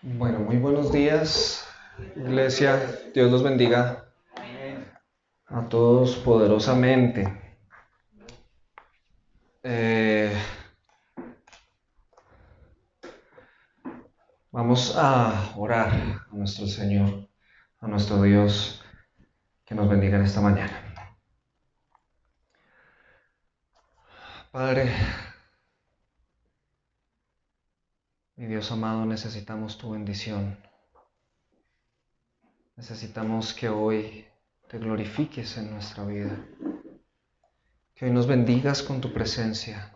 Bueno, muy buenos días, iglesia. Dios los bendiga a todos poderosamente. Eh, Vamos a orar a nuestro Señor, a nuestro Dios, que nos bendiga en esta mañana. Padre, mi Dios amado, necesitamos tu bendición. Necesitamos que hoy te glorifiques en nuestra vida, que hoy nos bendigas con tu presencia,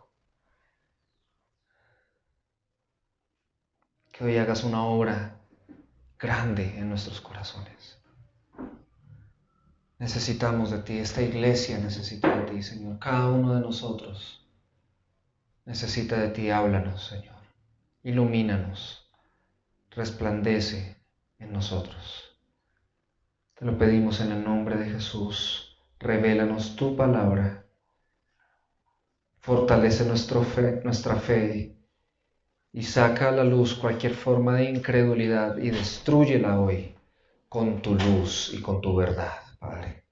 que hoy hagas una obra grande en nuestros corazones. Necesitamos de ti, esta iglesia necesita de ti, Señor. Cada uno de nosotros necesita de ti. Háblanos, Señor. Ilumínanos. Resplandece en nosotros. Te lo pedimos en el nombre de Jesús. Revélanos tu palabra. Fortalece nuestra fe y saca a la luz cualquier forma de incredulidad y destrúyela hoy con tu luz y con tu verdad, Padre.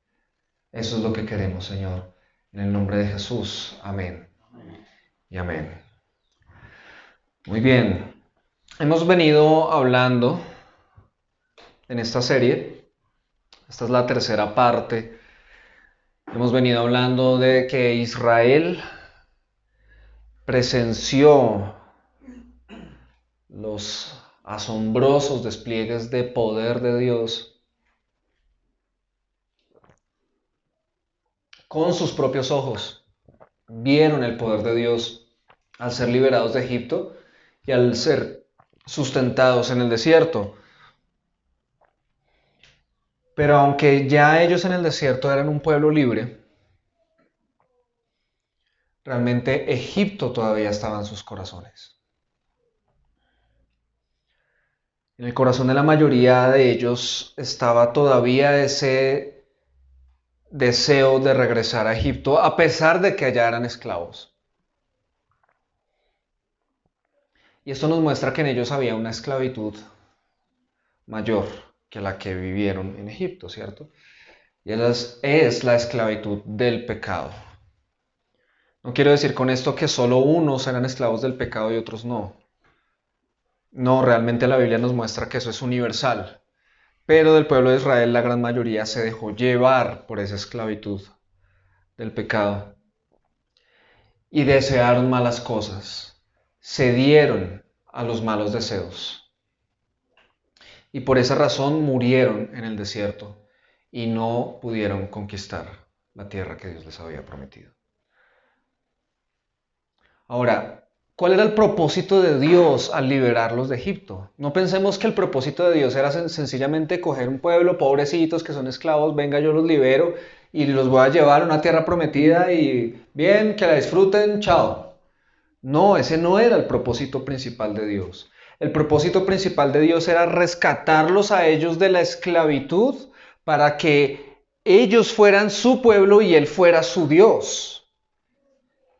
Eso es lo que queremos, Señor. En el nombre de Jesús. Amén. Y amén. Muy bien. Hemos venido hablando en esta serie. Esta es la tercera parte. Hemos venido hablando de que Israel presenció los asombrosos despliegues de poder de Dios con sus propios ojos. Vieron el poder de Dios al ser liberados de Egipto y al ser sustentados en el desierto. Pero aunque ya ellos en el desierto eran un pueblo libre, realmente Egipto todavía estaba en sus corazones. En el corazón de la mayoría de ellos estaba todavía ese deseo de regresar a Egipto, a pesar de que allá eran esclavos. Y esto nos muestra que en ellos había una esclavitud mayor que la que vivieron en Egipto, ¿cierto? Y es la esclavitud del pecado. No quiero decir con esto que solo unos eran esclavos del pecado y otros no. No, realmente la Biblia nos muestra que eso es universal. Pero del pueblo de Israel la gran mayoría se dejó llevar por esa esclavitud del pecado y desearon malas cosas. Cedieron a los malos deseos. Y por esa razón murieron en el desierto y no pudieron conquistar la tierra que Dios les había prometido. Ahora, ¿cuál era el propósito de Dios al liberarlos de Egipto? No pensemos que el propósito de Dios era sencillamente coger un pueblo, pobrecitos que son esclavos, venga, yo los libero y los voy a llevar a una tierra prometida y bien, que la disfruten, chao. No, ese no era el propósito principal de Dios. El propósito principal de Dios era rescatarlos a ellos de la esclavitud para que ellos fueran su pueblo y Él fuera su Dios.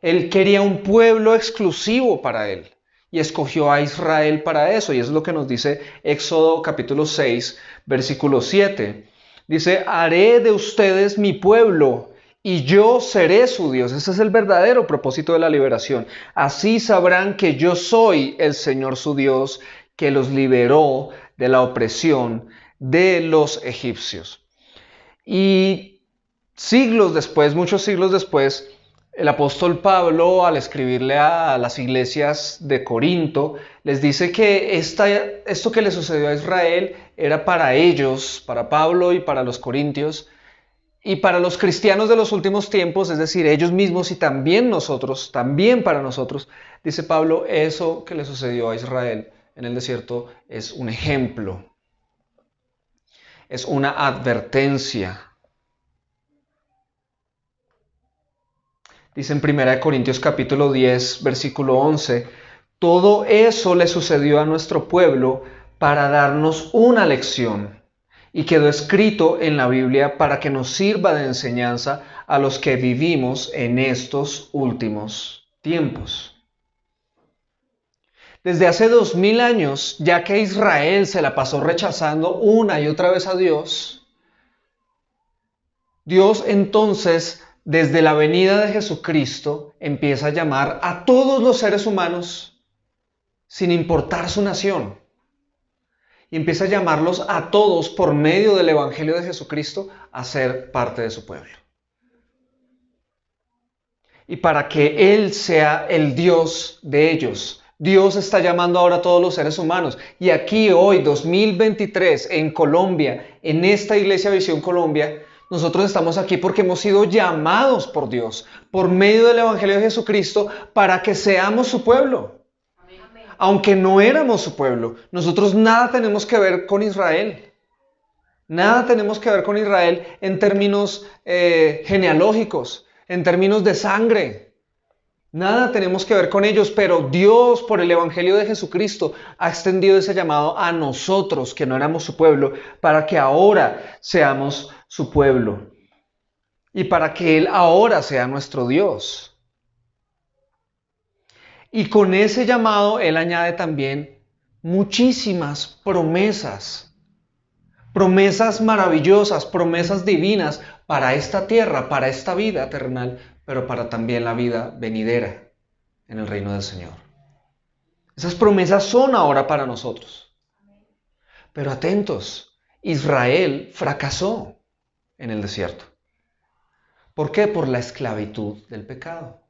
Él quería un pueblo exclusivo para Él y escogió a Israel para eso. Y eso es lo que nos dice Éxodo capítulo 6, versículo 7. Dice, haré de ustedes mi pueblo y yo seré su Dios. Ese es el verdadero propósito de la liberación. Así sabrán que yo soy el Señor su Dios, que los liberó de la opresión de los egipcios. Y siglos después, muchos siglos después, el apóstol Pablo, al escribirle a las iglesias de Corinto, les dice que esto que le sucedió a Israel era para ellos, para Pablo y para los corintios, y para los cristianos de los últimos tiempos, es decir, ellos mismos y también nosotros, también para nosotros, dice Pablo, eso que le sucedió a Israel en el desierto es un ejemplo, es una advertencia. Dice en 1 Corintios capítulo 10, versículo 11, todo eso le sucedió a nuestro pueblo para darnos una lección y quedó escrito en la Biblia para que nos sirva de enseñanza a los que vivimos en estos últimos tiempos. Desde hace 2000 años, ya que Israel se la pasó rechazando una y otra vez a Dios, Dios entonces, desde la venida de Jesucristo, empieza a llamar a todos los seres humanos, sin importar su nación. Y empieza a llamarlos a todos por medio del Evangelio de Jesucristo a ser parte de su pueblo. Y para que Él sea el Dios de ellos, Dios está llamando ahora a todos los seres humanos. Y aquí hoy, 2023, en Colombia, en esta Iglesia Visión Colombia, nosotros estamos aquí porque hemos sido llamados por Dios, por medio del Evangelio de Jesucristo, para que seamos su pueblo. Aunque no éramos su pueblo, nosotros nada tenemos que ver con Israel. Nada tenemos que ver con Israel en términos genealógicos, en términos de sangre. Nada tenemos que ver con ellos, pero Dios, por el Evangelio de Jesucristo, ha extendido ese llamado a nosotros, que no éramos su pueblo, para que ahora seamos su pueblo. Y para que Él ahora sea nuestro Dios. Y con ese llamado Él añade también muchísimas promesas. Promesas maravillosas, promesas divinas para esta tierra, para esta vida terrenal, pero para también la vida venidera en el reino del Señor. Esas promesas son ahora para nosotros. Pero atentos, Israel fracasó en el desierto. ¿Por qué? Por la esclavitud del pecado.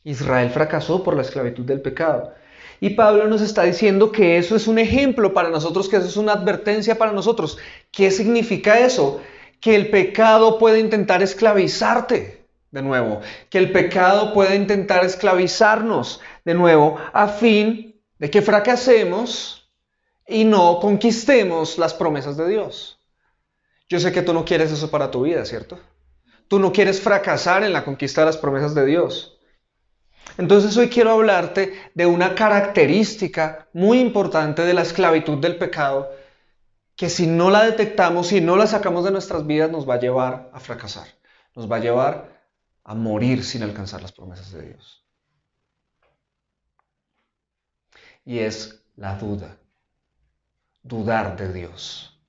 Israel fracasó por la esclavitud del pecado. Y Pablo nos está diciendo que eso es un ejemplo para nosotros, que eso es una advertencia para nosotros. ¿Qué significa eso? Que el pecado puede intentar esclavizarte de nuevo, que el pecado puede intentar esclavizarnos de nuevo a fin de que fracasemos y no conquistemos las promesas de Dios. Yo sé que tú no quieres eso para tu vida, ¿cierto? Tú no quieres fracasar en la conquista de las promesas de Dios. Entonces hoy quiero hablarte de una característica muy importante de la esclavitud del pecado que si no la detectamos, si no la sacamos de nuestras vidas, nos va a llevar a fracasar. Nos va a llevar a morir sin alcanzar las promesas de Dios. Y es la duda. Dudar de Dios.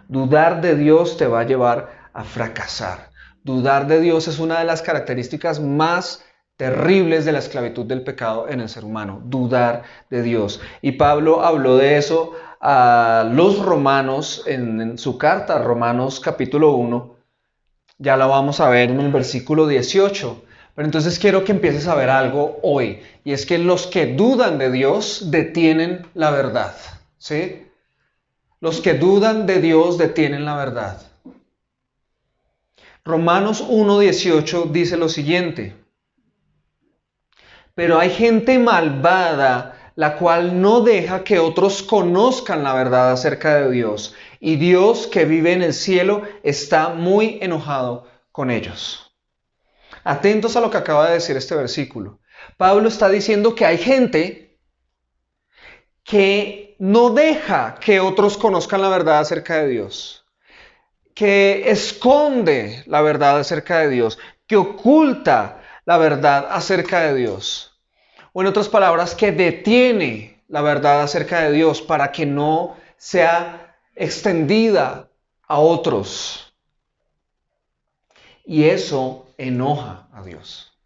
Dudar de Dios te va a llevar a fracasar. Dudar de Dios es una de las características más terribles de la esclavitud del pecado en el ser humano, dudar de Dios. Y Pablo habló de eso a los romanos en su carta, Romanos capítulo 1. Ya la vamos a ver en el versículo 18. Pero entonces quiero que empieces a ver algo hoy. Y es que los que dudan de Dios detienen la verdad. ¿Sí? Los que dudan de Dios detienen la verdad. Romanos 1:18 dice lo siguiente. Pero hay gente malvada, la cual no deja que otros conozcan la verdad acerca de Dios. Y Dios, que vive en el cielo, está muy enojado con ellos. Atentos a lo que acaba de decir este versículo. Pablo está diciendo que hay gente que no deja que otros conozcan la verdad acerca de Dios, que esconde la verdad acerca de Dios, que oculta la verdad acerca de Dios. O en otras palabras, que detiene la verdad acerca de Dios para que no sea extendida a otros. Y eso enoja a Dios.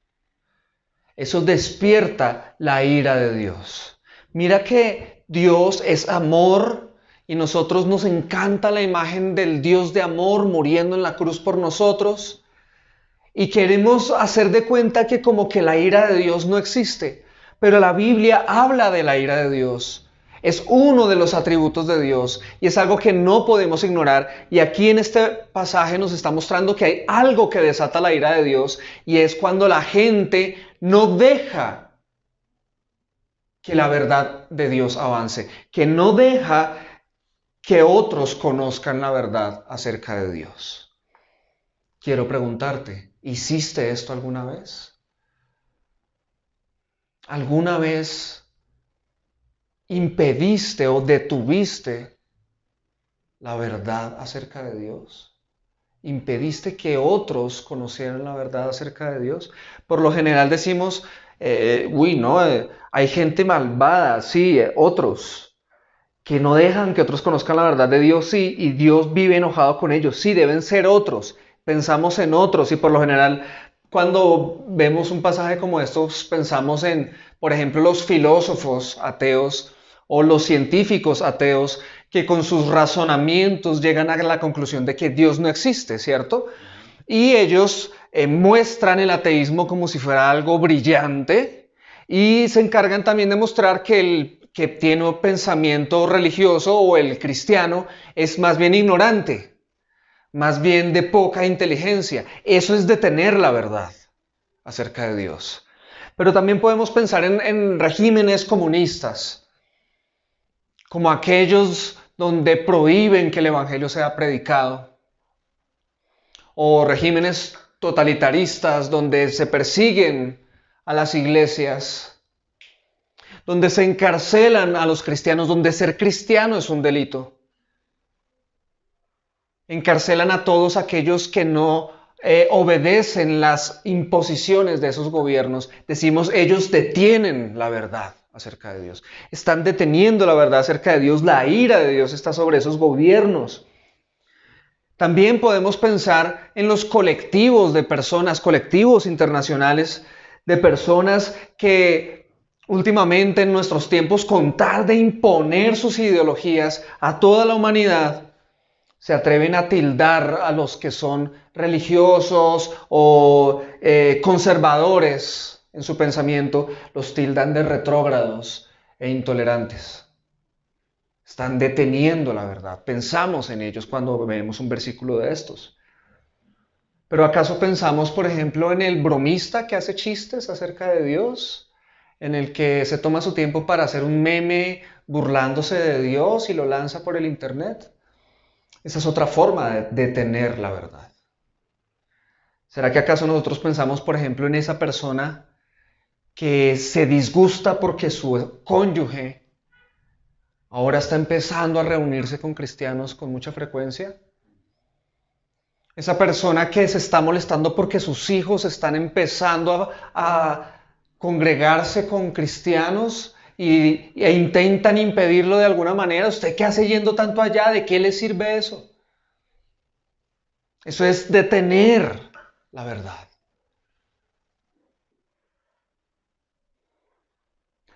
Eso despierta la ira de Dios. Mira que Dios es amor y nosotros nos encanta la imagen del Dios de amor muriendo en la cruz por nosotros. Y queremos hacer de cuenta que como que la ira de Dios no existe. Pero la Biblia habla de la ira de Dios. Es uno de los atributos de Dios y es algo que no podemos ignorar. Y aquí en este pasaje nos está mostrando que hay algo que desata la ira de Dios y es cuando la gente no deja que la verdad de Dios avance, que no deja que otros conozcan la verdad acerca de Dios. Quiero preguntarte, ¿hiciste esto alguna vez? ¿Alguna vez impediste o detuviste la verdad acerca de Dios? ¿Impediste que otros conocieran la verdad acerca de Dios? Por lo general decimos, hay gente malvada, sí, otros, que no dejan que otros conozcan la verdad de Dios, sí, y Dios vive enojado con ellos, sí, deben ser otros, pensamos en otros y por lo general cuando vemos un pasaje como estos pensamos en, por ejemplo, los filósofos ateos o los científicos ateos que con sus razonamientos llegan a la conclusión de que Dios no existe, ¿cierto? Y ellos muestran el ateísmo como si fuera algo brillante y se encargan también de mostrar que el que tiene un pensamiento religioso o el cristiano es más bien ignorante, más bien de poca inteligencia. Eso es detener la verdad acerca de Dios. Pero también podemos pensar en regímenes comunistas, como aquellos donde prohíben que el evangelio sea predicado, o regímenes totalitaristas donde se persiguen a las iglesias, donde se encarcelan a los cristianos, donde ser cristiano es un delito. Encarcelan a todos aquellos que no obedecen las imposiciones de esos gobiernos. Decimos, ellos detienen la verdad acerca de Dios. Están deteniendo la verdad acerca de Dios. La ira de Dios está sobre esos gobiernos. También podemos pensar en los colectivos de personas, colectivos internacionales de personas que últimamente en nuestros tiempos, con tal de imponer sus ideologías a toda la humanidad, se atreven a tildar a los que son religiosos o conservadores en su pensamiento, los tildan de retrógrados e intolerantes. Están deteniendo la verdad. Pensamos en ellos cuando vemos un versículo de estos. Pero ¿acaso pensamos, por ejemplo, en el bromista que hace chistes acerca de Dios? En el que se toma su tiempo para hacer un meme burlándose de Dios y lo lanza por el internet. Esa es otra forma de detener la verdad. ¿Será que acaso nosotros pensamos, por ejemplo, en esa persona que se disgusta porque su cónyuge ahora está empezando a reunirse con cristianos con mucha frecuencia? Esa persona que se está molestando porque sus hijos están empezando a congregarse con cristianos e intentan impedirlo de alguna manera. ¿Usted qué hace yendo tanto allá? ¿De qué le sirve eso? Eso es detener la verdad.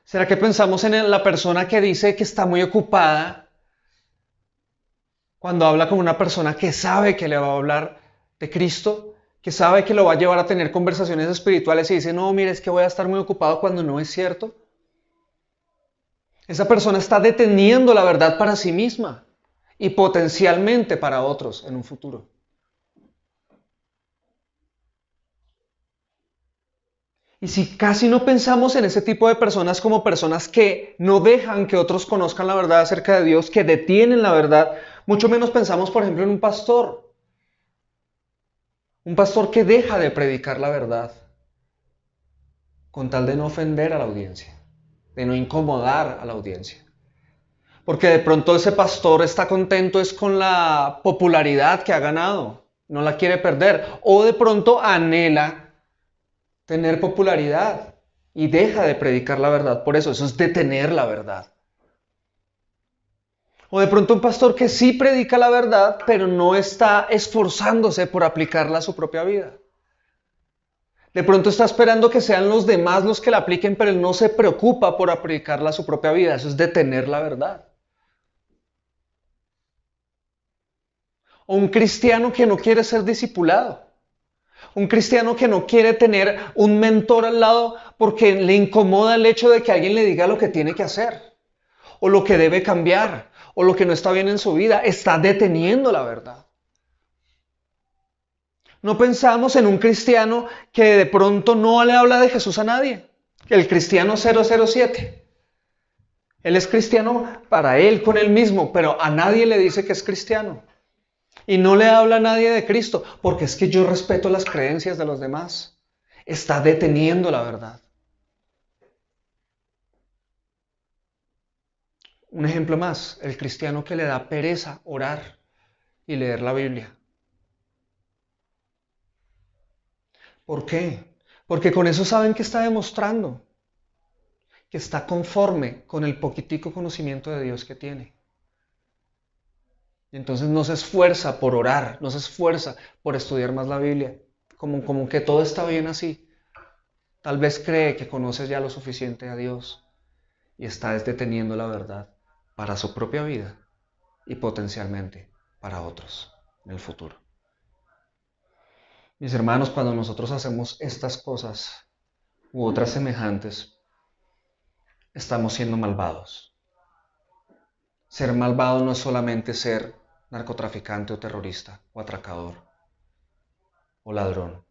¿Será que pensamos en la persona que dice que está muy ocupada cuando habla con una persona que sabe que le va a hablar de Cristo, que sabe que lo va a llevar a tener conversaciones espirituales y dice, no, mire, es que voy a estar muy ocupado cuando no es cierto? Esa persona está deteniendo la verdad para sí misma y potencialmente para otros en un futuro. Y si casi no pensamos en ese tipo de personas como personas que no dejan que otros conozcan la verdad acerca de Dios, que detienen la verdad, mucho menos pensamos, por ejemplo, en un pastor. Un pastor que deja de predicar la verdad con tal de no ofender a la audiencia, de no incomodar a la audiencia. Porque de pronto ese pastor está contento es con la popularidad que ha ganado, no la quiere perder. O de pronto anhela tener popularidad y deja de predicar la verdad. Por eso es detener la verdad. O de pronto un pastor que sí predica la verdad, pero no está esforzándose por aplicarla a su propia vida. De pronto está esperando que sean los demás los que la apliquen, pero él no se preocupa por aplicarla a su propia vida. Eso es detener la verdad. O un cristiano que no quiere ser discipulado. Un cristiano que no quiere tener un mentor al lado porque le incomoda el hecho de que alguien le diga lo que tiene que hacer, o lo que debe cambiar, o lo que no está bien en su vida. Está deteniendo la verdad. No pensamos en un cristiano que de pronto no le habla de Jesús a nadie. El cristiano 007. Él es cristiano para él, con él mismo, pero a nadie le dice que es cristiano. Y no le habla a nadie de Cristo, porque es que yo respeto las creencias de los demás. Está deteniendo la verdad. Un ejemplo más, el cristiano que le da pereza orar y leer la Biblia. ¿Por qué? Porque con eso saben que está demostrando que está conforme con el poquitico conocimiento de Dios que tiene. Y entonces no se esfuerza por orar, no se esfuerza por estudiar más la Biblia, como que todo está bien así. Tal vez cree que conoce ya lo suficiente a Dios y está deteniendo la verdad para su propia vida y potencialmente para otros en el futuro. Mis hermanos, cuando nosotros hacemos estas cosas u otras semejantes, estamos siendo malvados. Ser malvado no es solamente ser narcotraficante o terrorista o atracador o ladrón.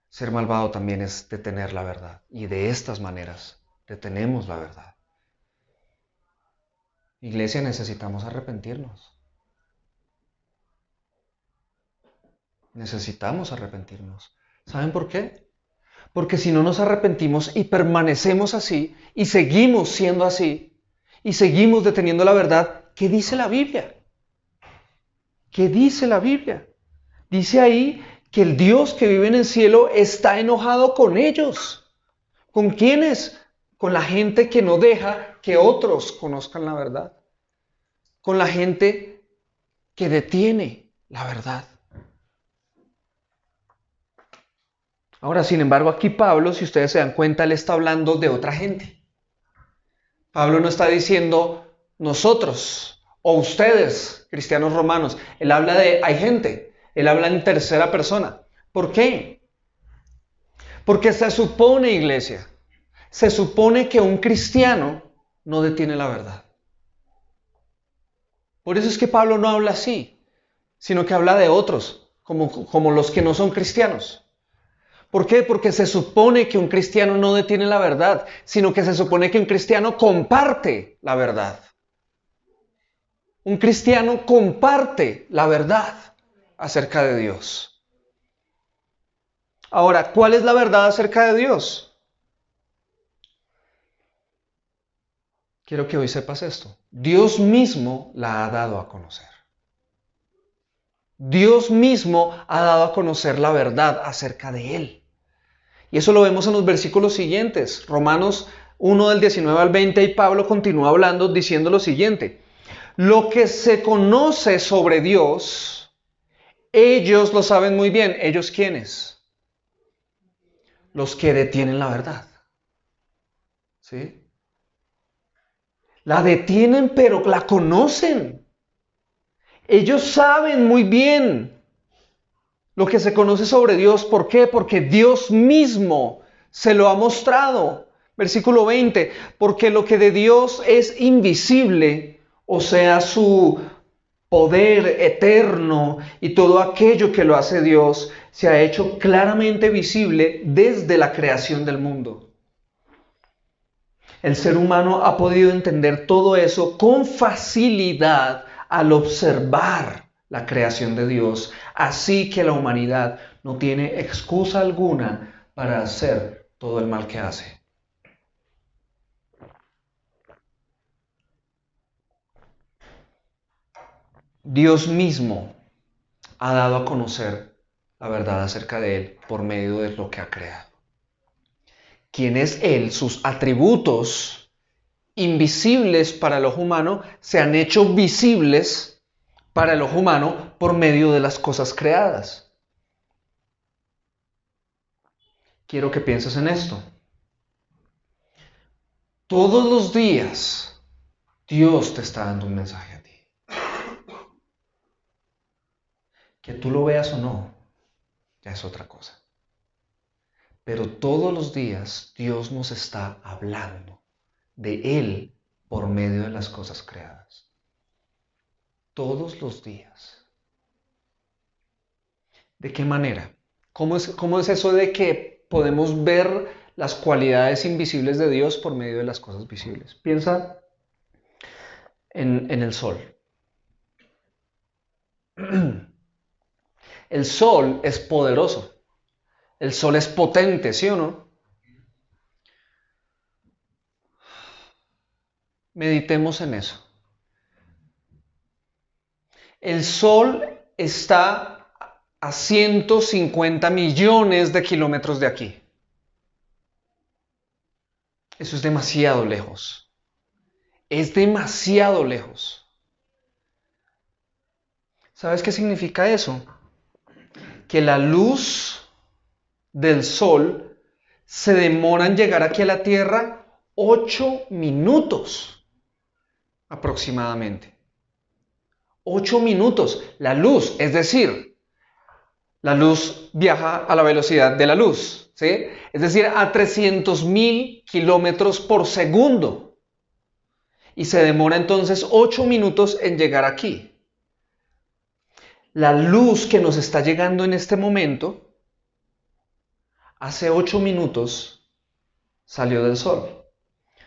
Ser malvado también es detener la verdad. Y de estas maneras detenemos la verdad. Iglesia, necesitamos arrepentirnos. Necesitamos arrepentirnos. ¿Saben por qué? Porque si no nos arrepentimos y permanecemos así y seguimos siendo así y seguimos deteniendo la verdad, ¿qué dice la Biblia? ¿Qué dice la Biblia? Dice ahí que el Dios que vive en el cielo está enojado con ellos. ¿Con quiénes? Con la gente que no deja que otros conozcan la verdad. Con la gente que detiene la verdad. Ahora, sin embargo, aquí Pablo, si ustedes se dan cuenta, él está hablando de otra gente. Pablo no está diciendo nosotros o ustedes, cristianos romanos. Él habla de hay gente. Él habla en tercera persona. ¿Por qué? Porque se supone, iglesia, se supone que un cristiano no detiene la verdad. Por eso es que Pablo no habla así, sino que habla de otros, como los que no son cristianos. ¿Por qué? Porque se supone que un cristiano no detiene la verdad, sino que se supone que un cristiano comparte la verdad. Un cristiano comparte la verdad acerca de Dios. Ahora, ¿cuál es la verdad acerca de Dios? Quiero que hoy sepas esto. Dios mismo la ha dado a conocer. Dios mismo ha dado a conocer la verdad acerca de Él. Y eso lo vemos en los versículos siguientes. Romanos 1 del 19 al 20 y Pablo continúa hablando diciendo lo siguiente. Lo que se conoce sobre Dios, ellos lo saben muy bien. ¿Ellos quiénes? Los que detienen la verdad. ¿Sí? La detienen, pero la conocen. Ellos saben muy bien lo que se conoce sobre Dios. ¿Por qué? Porque Dios mismo se lo ha mostrado. Versículo 20. Porque lo que de Dios es invisible, o sea, su poder eterno y todo aquello que lo hace Dios, se ha hecho claramente visible desde la creación del mundo. El ser humano ha podido entender todo eso con facilidad al observar la creación de Dios. Así que la humanidad no tiene excusa alguna para hacer todo el mal que hace. Dios mismo ha dado a conocer la verdad acerca de Él por medio de lo que ha creado. ¿Quién es Él? Sus atributos invisibles para el ojo humano se han hecho visibles para el ojo humano por medio de las cosas creadas. Quiero que pienses en esto. Todos los días Dios te está dando un mensaje a ti. Que tú lo veas o no, ya es otra cosa. Pero todos los días Dios nos está hablando de Él por medio de las cosas creadas. Todos los días. ¿De qué manera? ¿Cómo es eso de que podemos ver las cualidades invisibles de Dios por medio de las cosas visibles? Piensa en el sol. El sol es poderoso. El sol es potente, ¿sí o no? Meditemos en eso. El sol está a 150 millones de kilómetros de aquí. Eso es demasiado lejos. Es demasiado lejos. ¿Sabes qué significa eso? Que la luz del sol se demora en llegar aquí a la Tierra 8 minutos aproximadamente. 8 minutos. La luz, es decir, la luz viaja a la velocidad de la luz, ¿sí? Es decir, a 300.000 kilómetros por segundo. Y se demora entonces 8 minutos en llegar aquí. La luz que nos está llegando en este momento, hace 8 minutos salió del sol.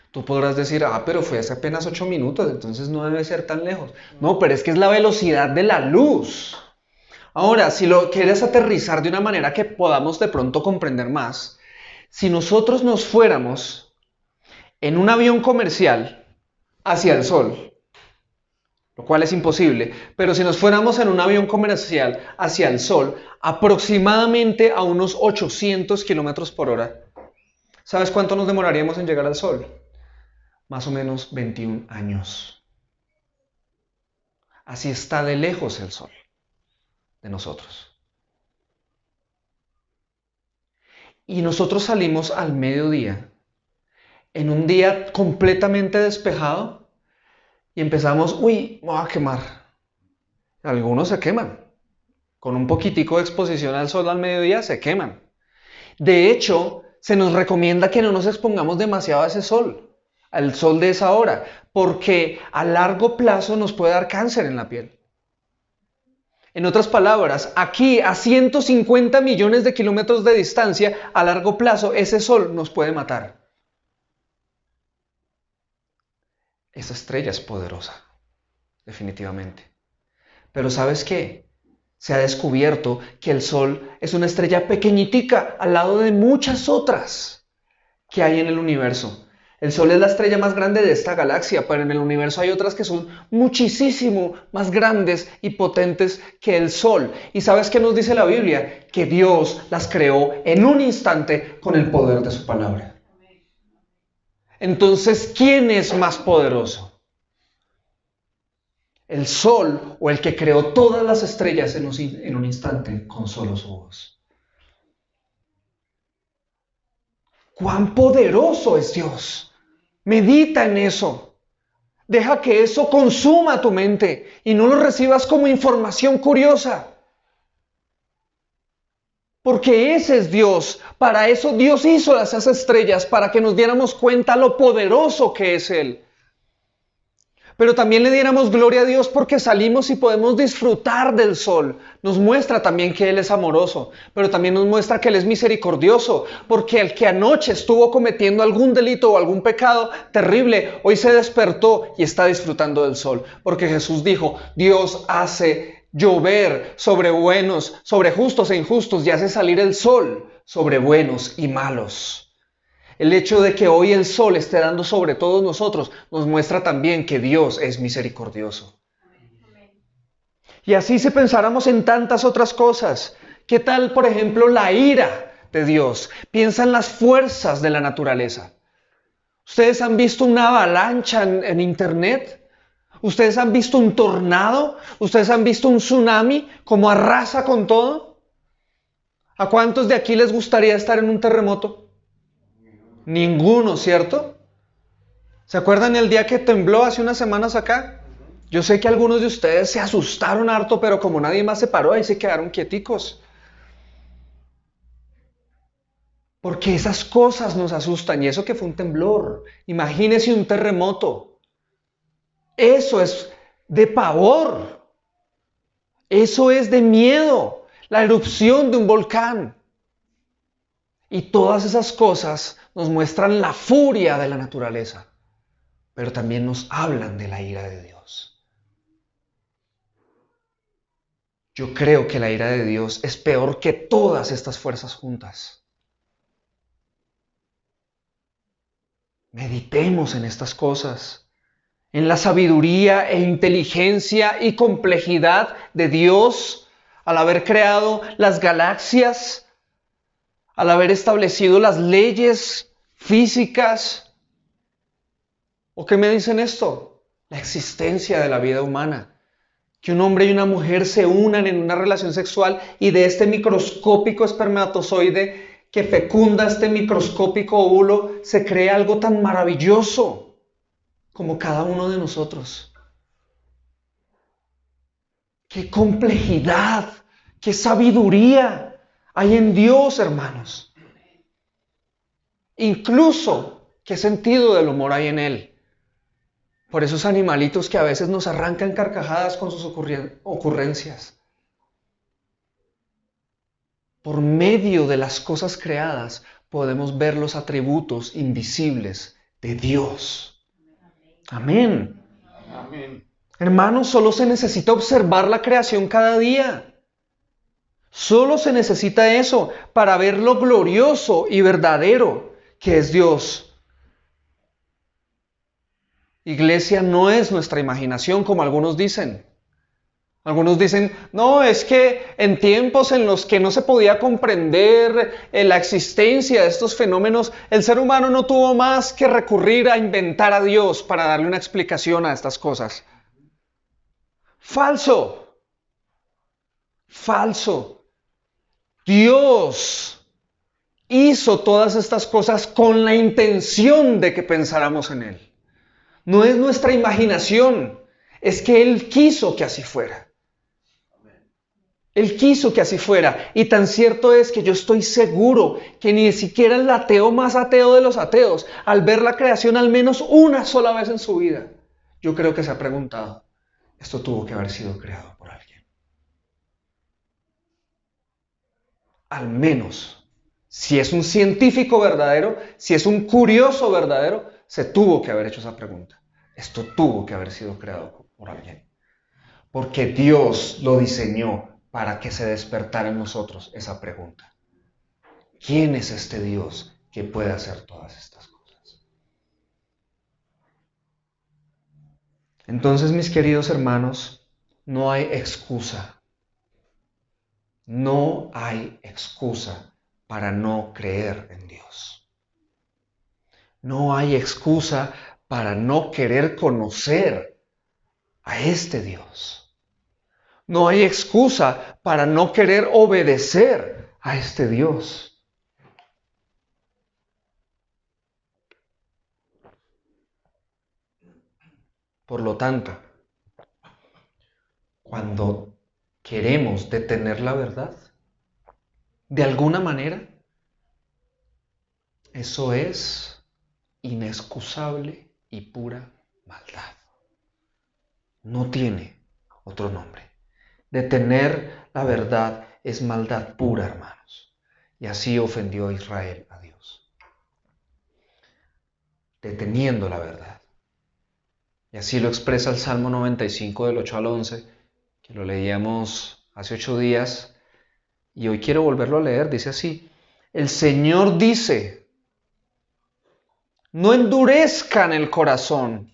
Tú podrás decir, pero fue hace apenas 8 minutos, entonces no debe ser tan lejos. No, pero es que es la velocidad de la luz. Ahora, si lo quieres aterrizar de una manera que podamos de pronto comprender más, si nosotros nos fuéramos en un avión comercial hacia el sol, lo cual es imposible, pero si nos fuéramos en un avión comercial hacia el sol, aproximadamente a unos 800 kilómetros por hora, ¿sabes cuánto nos demoraríamos en llegar al sol? Más o menos 21 años. Así está de lejos el sol de nosotros. Y nosotros salimos al mediodía, en un día completamente despejado, y empezamos, me voy a quemar. Algunos se queman. Con un poquitico de exposición al sol al mediodía se queman. De hecho, se nos recomienda que no nos expongamos demasiado a ese sol, al sol de esa hora, porque a largo plazo nos puede dar cáncer en la piel. En otras palabras, aquí a 150 millones de kilómetros de distancia, a largo plazo, ese sol nos puede matar. Esa estrella es poderosa, definitivamente. Pero ¿sabes qué? Se ha descubierto que el Sol es una estrella pequeñitica al lado de muchas otras que hay en el universo. El Sol es la estrella más grande de esta galaxia, pero en el universo hay otras que son muchísimo más grandes y potentes que el Sol. ¿Y sabes qué nos dice la Biblia? Que Dios las creó en un instante con el poder de su palabra. Entonces, ¿quién es más poderoso? ¿El Sol o el que creó todas las estrellas en un instante con solo su voz? ¡Cuán poderoso es Dios! Medita en eso. Deja que eso consuma tu mente y no lo recibas como información curiosa. Porque ese es Dios. Para eso Dios hizo esas estrellas, para que nos diéramos cuenta lo poderoso que es Él. Pero también le diéramos gloria a Dios porque salimos y podemos disfrutar del sol. Nos muestra también que Él es amoroso, pero también nos muestra que Él es misericordioso, porque el que anoche estuvo cometiendo algún delito o algún pecado terrible, hoy se despertó y está disfrutando del sol. Porque Jesús dijo, Dios hace llover sobre buenos, sobre justos e injustos, y hace salir el sol sobre buenos y malos. El hecho de que hoy el sol esté dando sobre todos nosotros nos muestra también que Dios es misericordioso. Y así si pensáramos en tantas otras cosas, ¿qué tal, por ejemplo, la ira de Dios? Piensa en las fuerzas de la naturaleza. ¿Ustedes han visto una avalancha en internet? ¿Ustedes han visto un tornado? ¿Ustedes han visto un tsunami? ¿Cómo arrasa con todo? ¿A cuántos de aquí les gustaría estar en un terremoto? Ninguno, ¿cierto? ¿Se acuerdan el día que tembló hace unas semanas acá? Yo sé que algunos de ustedes se asustaron harto, pero como nadie más se paró, ahí se quedaron quieticos. Porque esas cosas nos asustan, y eso que fue un temblor. Imagínese un terremoto. Eso es de pavor. Eso es de miedo. La erupción de un volcán. Y todas esas cosas nos muestran la furia de la naturaleza, pero también nos hablan de la ira de Dios. Yo creo que la ira de Dios es peor que todas estas fuerzas juntas. Meditemos en estas cosas, en la sabiduría e inteligencia y complejidad de Dios al haber creado las galaxias, al haber establecido las leyes físicas. ¿O qué me dicen esto? La existencia de la vida humana. Que un hombre y una mujer se unan en una relación sexual y de este microscópico espermatozoide que fecunda este microscópico óvulo se crea algo tan maravilloso como cada uno de nosotros. ¡Qué complejidad! ¡Qué sabiduría hay en Dios, hermanos! Incluso, ¿qué sentido del humor hay en Él? Por esos animalitos que a veces nos arrancan carcajadas con sus ocurrencias. Por medio de las cosas creadas podemos ver los atributos invisibles de Dios. Amén. Amén. Hermanos, solo se necesita observar la creación cada día. Solo se necesita eso para ver lo glorioso y verdadero que es Dios. Iglesia no es nuestra imaginación, como algunos dicen. Algunos dicen, no, es que en tiempos en los que no se podía comprender la existencia de estos fenómenos, el ser humano no tuvo más que recurrir a inventar a Dios para darle una explicación a estas cosas. Falso. Falso. Dios hizo todas estas cosas con la intención de que pensáramos en Él. No es nuestra imaginación, es que Él quiso que así fuera. Él quiso que así fuera. Y tan cierto es que yo estoy seguro que ni siquiera el ateo más ateo de los ateos, al ver la creación al menos una sola vez en su vida, yo creo que se ha preguntado, esto tuvo que haber sido creado por alguien. Al menos, si es un científico verdadero, si es un curioso verdadero, se tuvo que haber hecho esa pregunta. Esto tuvo que haber sido creado por alguien. Porque Dios lo diseñó para que se despertara en nosotros esa pregunta. ¿Quién es este Dios que puede hacer todas estas cosas? Entonces, mis queridos hermanos, no hay excusa. No hay excusa para no creer en Dios. No hay excusa para no querer conocer a este Dios. No hay excusa para no querer obedecer a este Dios. Por lo tanto, cuando queremos detener la verdad, de alguna manera, eso es inexcusable y pura maldad. No tiene otro nombre. Detener la verdad es maldad pura, hermanos. Y así ofendió Israel a Dios. Deteniendo la verdad. Y así lo expresa el Salmo 95 del 8 al 11, que lo leíamos hace 8 días. Y hoy quiero volverlo a leer. Dice así: el Señor dice, no endurezcan el corazón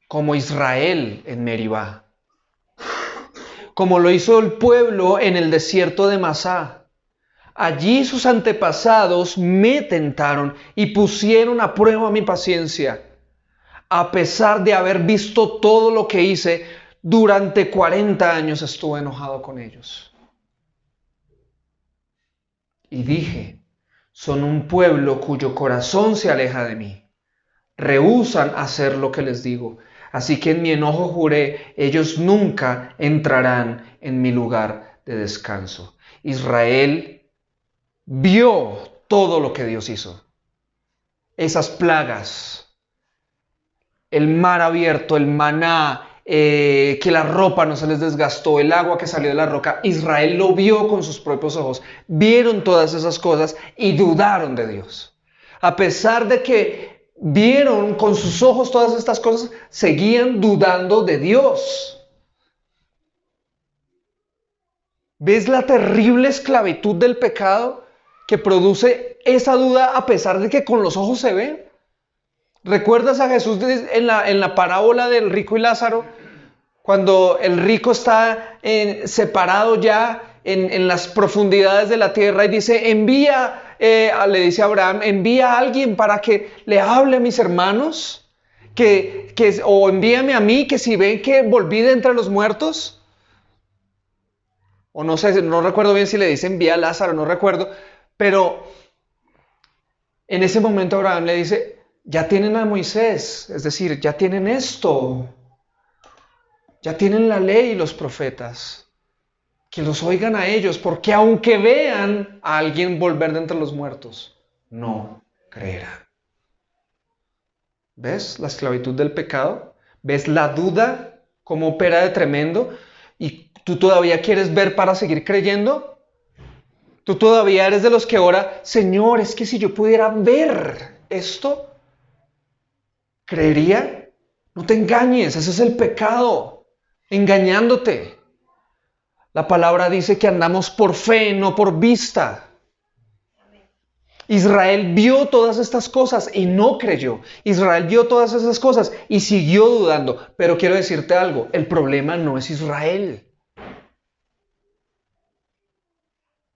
como Israel en Meribá, como lo hizo el pueblo en el desierto de Masá. Allí sus antepasados me tentaron y pusieron a prueba mi paciencia. A pesar de haber visto todo lo que hice, durante 40 años estuve enojado con ellos. Y dije, son un pueblo cuyo corazón se aleja de mí. Rehúsan hacer lo que les digo. Así que en mi enojo juré, ellos nunca entrarán en mi lugar de descanso. Israel vio todo lo que Dios hizo. Esas plagas, el mar abierto, el maná, que la ropa no se les desgastó, el agua que salió de la roca. Israel lo vio con sus propios ojos. Vieron todas esas cosas y dudaron de Dios. A pesar de que vieron con sus ojos todas estas cosas, seguían dudando de Dios. ¿Ves la terrible esclavitud del pecado que produce esa duda a pesar de que con los ojos se ve? ¿Recuerdas a Jesús en la parábola del rico y Lázaro? Cuando el rico está separado ya en las profundidades de la tierra y dice, le dice a Abraham, envía a alguien para que le hable a mis hermanos, o envíame a mí, que si ven que volví de entre los muertos, o no sé, no recuerdo bien si le dice envía a Lázaro, no recuerdo, pero en ese momento Abraham le dice, ya tienen a Moisés, es decir, ya tienen esto, ya tienen la ley y los profetas, que los oigan a ellos, porque aunque vean a alguien volver de entre los muertos, no creerán. ¿Ves la esclavitud del pecado? ¿Ves la duda cómo opera de tremendo? ¿Y tú todavía quieres ver para seguir creyendo? ¿Tú todavía eres de los que ora, Señor, es que si yo pudiera ver esto, creería? No te engañes, ese es el pecado, engañándote. La palabra dice que andamos por fe, no por vista. Israel vio todas estas cosas y no creyó. Israel vio todas esas cosas y siguió dudando. Pero quiero decirte algo, el problema no es Israel.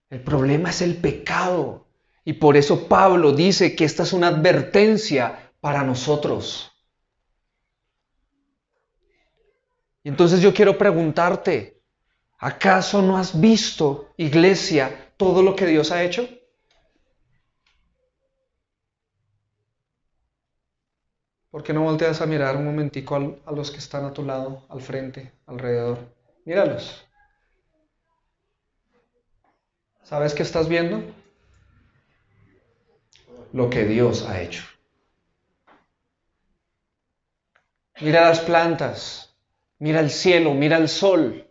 El problema es el pecado. Y por eso Pablo dice que esta es una advertencia para nosotros. Y entonces yo quiero preguntarte, ¿acaso no has visto, iglesia, todo lo que Dios ha hecho? ¿Por qué no volteas a mirar un momentico a los que están a tu lado, al frente, alrededor? Míralos. ¿Sabes qué estás viendo? Lo que Dios ha hecho. Mira las plantas, mira el cielo, mira el sol,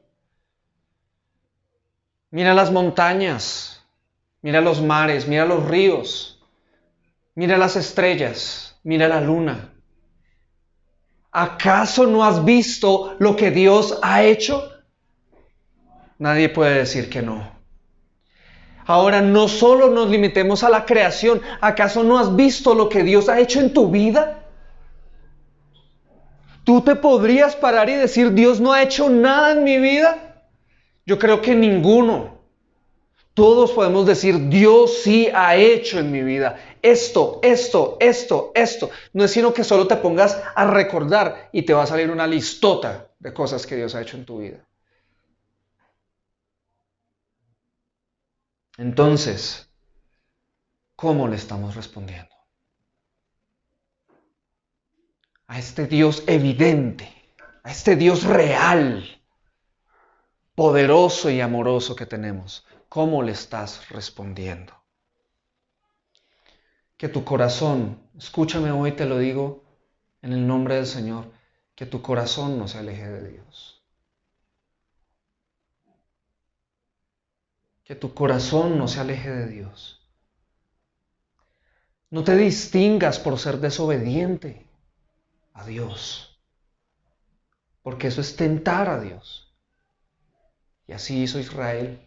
mira las montañas, mira los mares, mira los ríos, mira las estrellas, mira la luna. ¿Acaso no has visto lo que Dios ha hecho? Nadie puede decir que no. Ahora, no solo nos limitemos a la creación. ¿Acaso no has visto lo que Dios ha hecho en tu vida? ¿Tú te podrías parar y decir, Dios no ha hecho nada en mi vida? Yo creo que ninguno. Todos podemos decir, Dios sí ha hecho en mi vida esto. No es sino que solo te pongas a recordar y te va a salir una listota de cosas que Dios ha hecho en tu vida. Entonces, ¿cómo le estamos respondiendo a este Dios evidente, a este Dios real, poderoso y amoroso que tenemos? ¿Cómo le estás respondiendo? Que tu corazón, escúchame hoy, te lo digo en el nombre del Señor, que tu corazón no se aleje de Dios. Que tu corazón no se aleje de Dios. No te distingas por ser desobediente a Dios, porque eso es tentar a Dios. Y así hizo Israel.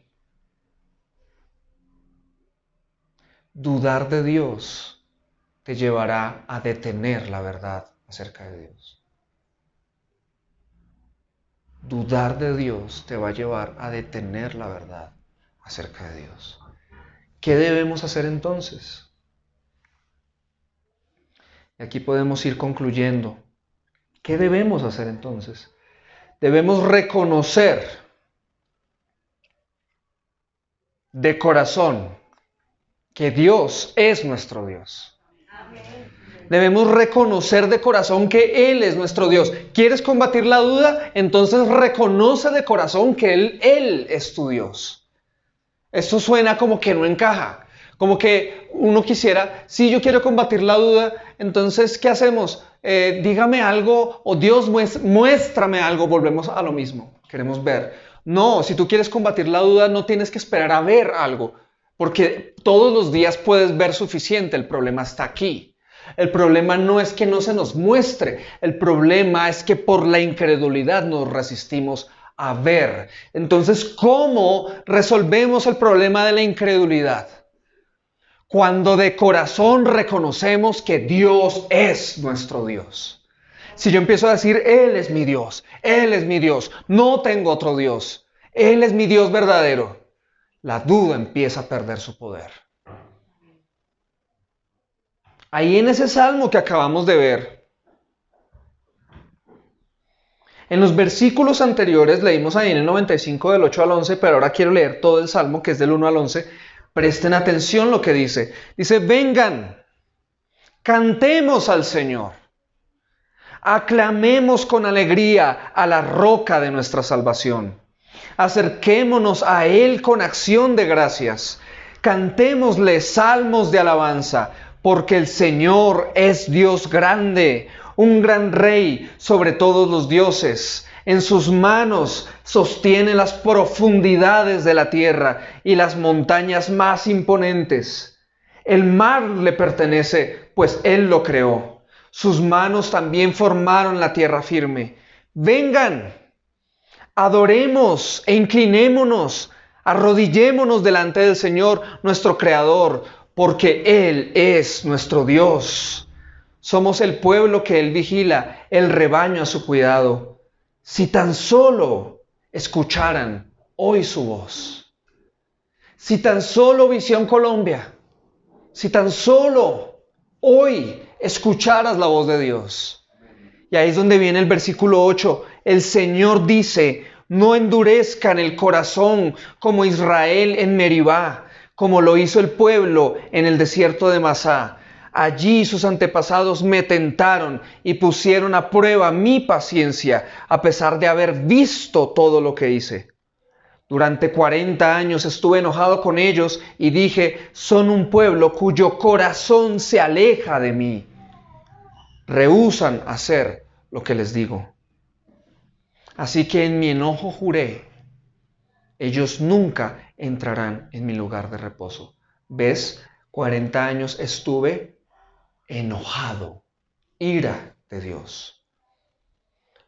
Dudar de Dios te llevará a detener la verdad acerca de Dios. Dudar de Dios te va a llevar a detener la verdad acerca de Dios. ¿Qué debemos hacer entonces? Y aquí podemos ir concluyendo. ¿Qué debemos hacer entonces? Debemos reconocer de corazón que Dios es nuestro Dios. Debemos reconocer de corazón que Él es nuestro Dios. ¿Quieres combatir la duda? Entonces reconoce de corazón que Él es tu Dios. Esto suena como que no encaja. Como que uno quisiera, si yo quiero combatir la duda, entonces ¿qué hacemos? Dígame algo o Dios muéstrame algo, volvemos a lo mismo, queremos ver. No, si tú quieres combatir la duda no tienes que esperar a ver algo, porque todos los días puedes ver suficiente, el problema está aquí. El problema no es que no se nos muestre, el problema es que por la incredulidad nos resistimos a ver. Entonces, ¿cómo resolvemos el problema de la incredulidad? Cuando de corazón reconocemos que Dios es nuestro Dios. Si yo empiezo a decir, Él es mi Dios, Él es mi Dios, no tengo otro Dios, Él es mi Dios verdadero, la duda empieza a perder su poder. Ahí en ese salmo que acabamos de ver, en los versículos anteriores leímos ahí en el 95 del 8 al 11, pero ahora quiero leer todo el salmo que es del 1 al 11. Presten atención lo que dice. Dice, vengan, cantemos al Señor. Aclamemos con alegría a la roca de nuestra salvación. Acerquémonos a Él con acción de gracias. Cantémosle salmos de alabanza, porque el Señor es Dios grande, un gran Rey sobre todos los dioses. En sus manos sostiene las profundidades de la tierra y las montañas más imponentes. El mar le pertenece, pues Él lo creó. Sus manos también formaron la tierra firme. Vengan, adoremos e inclinémonos, arrodillémonos delante del Señor, nuestro Creador, porque Él es nuestro Dios. Somos el pueblo que Él vigila, el rebaño a su cuidado. Si tan solo escucharan hoy su voz. Si tan solo Visión Colombia, si tan solo hoy escucharas la voz de Dios. Y ahí es donde viene el versículo 8. El Señor dice, no endurezcan el corazón como Israel en Meribá, como lo hizo el pueblo en el desierto de Masá. Allí sus antepasados me tentaron y pusieron a prueba mi paciencia, a pesar de haber visto todo lo que hice. Durante 40 años estuve enojado con ellos y dije, son un pueblo cuyo corazón se aleja de mí. Rehúsan hacer lo que les digo. Así que en mi enojo juré, ellos nunca entrarán en mi lugar de reposo. ¿Ves? 40 años estuve enojado, ira de Dios.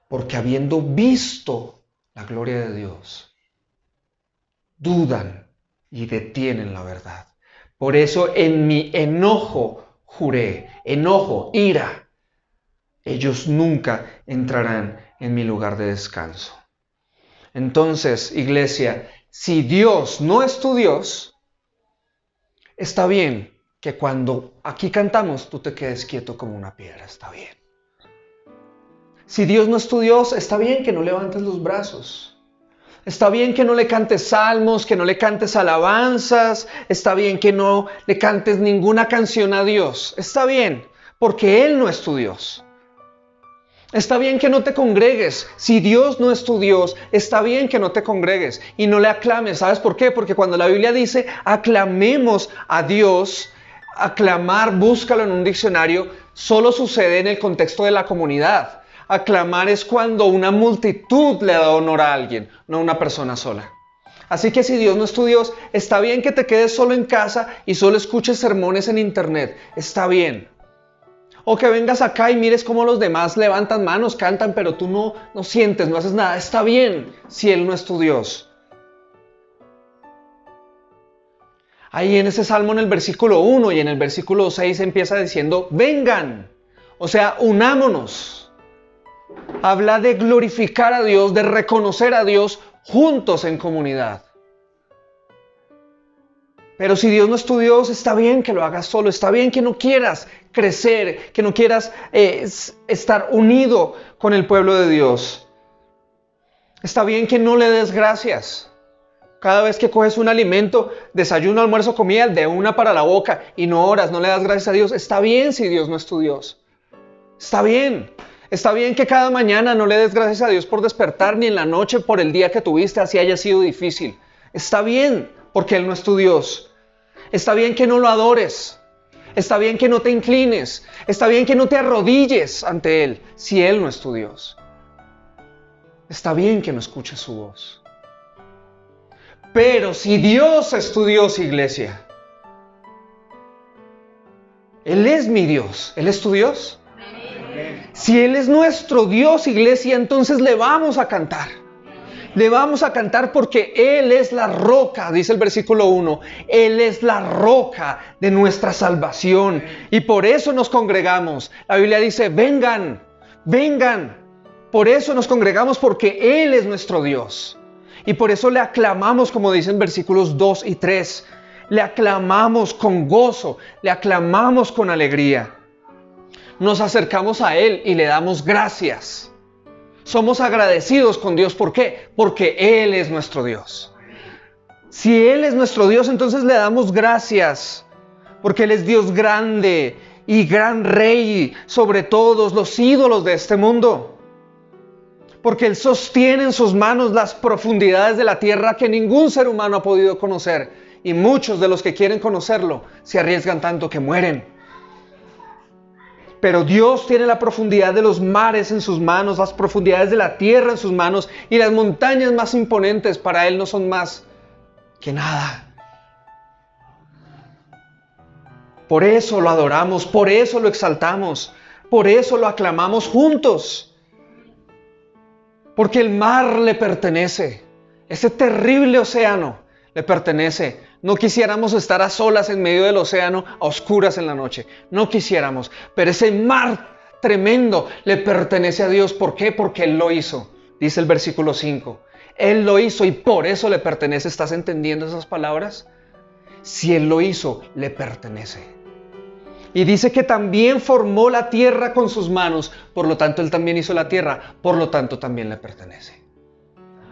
Porque habiendo visto la gloria de Dios, dudan y detienen la verdad. Por eso en mi enojo juré, enojo, ira, ellos nunca entrarán en mi lugar de descanso. Entonces, iglesia, si Dios no es tu Dios, está bien que cuando aquí cantamos tú te quedes quieto como una piedra, está bien. Si Dios no es tu Dios, está bien que no levantes los brazos. Está bien que no le cantes salmos, que no le cantes alabanzas. Está bien que no le cantes ninguna canción a Dios. Está bien, porque Él no es tu Dios. Está bien que no te congregues. Si Dios no es tu Dios, está bien que no te congregues y no le aclames. ¿Sabes por qué? Porque cuando la Biblia dice aclamemos a Dios, aclamar, búscalo en un diccionario, solo sucede en el contexto de la comunidad. Aclamar es cuando una multitud le da honor a alguien, no a una persona sola. Así que si Dios no es tu Dios, está bien que te quedes solo en casa y solo escuches sermones en internet. Está bien. O que vengas acá y mires cómo los demás levantan manos, cantan, pero tú no sientes, no haces nada. Está bien si Él no es tu Dios. Ahí en ese salmo en el versículo 1 y en el versículo 6 empieza diciendo, vengan, o sea, unámonos. Habla de glorificar a Dios, de reconocer a Dios juntos en comunidad. Pero si Dios no es tu Dios, está bien que lo hagas solo, está bien que no quieras crecer, que no quieras estar unido con el pueblo de Dios. Está bien que no le des gracias. Cada vez que coges un alimento, desayuno, almuerzo, comida, de una para la boca y no oras, no le das gracias a Dios. Está bien si Dios no es tu Dios. Está bien. Está bien que cada mañana no le des gracias a Dios por despertar, ni en la noche por el día que tuviste, así haya sido difícil. Está bien, porque Él no es tu Dios. Está bien que no lo adores. Está bien que no te inclines. Está bien que no te arrodilles ante Él, si Él no es tu Dios. Está bien que no escuches su voz. Pero si Dios es tu Dios, iglesia, Él es mi Dios. ¿Él es tu Dios? Si Él es nuestro Dios, iglesia, entonces le vamos a cantar. Le vamos a cantar porque Él es la roca, dice el versículo 1. Él es la roca de nuestra salvación. Y por eso nos congregamos. La Biblia dice, vengan, Vengan. Por eso nos congregamos, porque Él es nuestro Dios. Y por eso le aclamamos, como dicen versículos 2 y 3. Le aclamamos con gozo, le aclamamos con alegría. Nos acercamos a Él y le damos gracias. Somos agradecidos con Dios. ¿Por qué? Porque Él es nuestro Dios. Si Él es nuestro Dios, entonces le damos gracias. Porque Él es Dios grande y gran Rey sobre todos los ídolos de este mundo. Porque Él sostiene en sus manos las profundidades de la tierra que ningún ser humano ha podido conocer. Y muchos de los que quieren conocerlo se arriesgan tanto que mueren. Pero Dios tiene la profundidad de los mares en sus manos, las profundidades de la tierra en sus manos, y las montañas más imponentes para Él no son más que nada. Por eso lo adoramos, por eso lo exaltamos, por eso lo aclamamos juntos. Porque el mar le pertenece, ese terrible océano le pertenece. No quisiéramos estar a solas en medio del océano, a oscuras en la noche. No quisiéramos, pero ese mar tremendo le pertenece a Dios. ¿Por qué? Porque Él lo hizo, dice el versículo 5. Él lo hizo y por eso le pertenece. ¿Estás entendiendo esas palabras? Si Él lo hizo, le pertenece. Y dice que también formó la tierra con sus manos, por lo tanto Él también hizo la tierra, por lo tanto también le pertenece.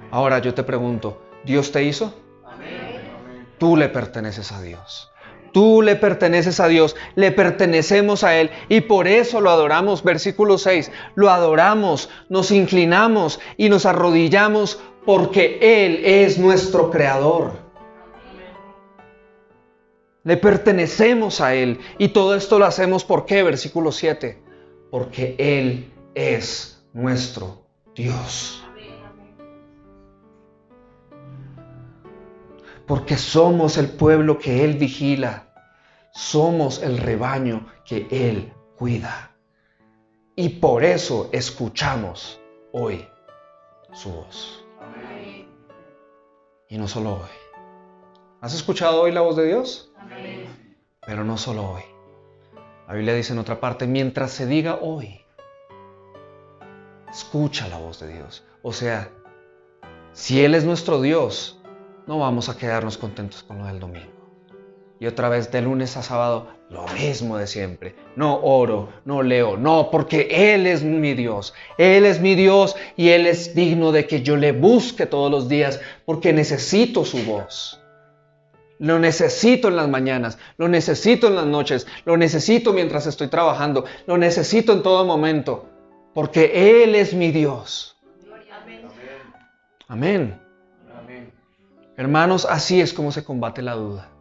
Ahora yo te pregunto, ¿Dios te hizo? Amén. Tú le perteneces a Dios. Tú le perteneces a Dios, le pertenecemos a Él y por eso lo adoramos. Versículo 6, lo adoramos, nos inclinamos y nos arrodillamos porque Él es nuestro Creador. Le pertenecemos a Él y todo esto lo hacemos ¿por qué? Versículo 7, porque Él es nuestro Dios. Porque somos el pueblo que Él vigila, somos el rebaño que Él cuida. Y por eso escuchamos hoy su voz. Amén. Y no solo hoy. ¿Has escuchado hoy la voz de Dios? Amén. Pero no solo hoy. La Biblia dice en otra parte, mientras se diga hoy, escucha la voz de Dios. O sea, si Él es nuestro Dios, no vamos a quedarnos contentos con lo del domingo. Y otra vez de lunes a sábado, lo mismo de siempre. No oro, no leo, no, porque Él es mi Dios. Él es mi Dios y Él es digno de que yo le busque todos los días porque necesito su voz. Lo necesito en las mañanas, lo necesito en las noches, lo necesito mientras estoy trabajando, lo necesito en todo momento, porque Él es mi Dios. Amén. Amén. Amén. Hermanos, así es como se combate la duda,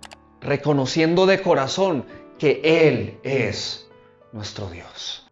reconociendo de corazón que Él es nuestro Dios.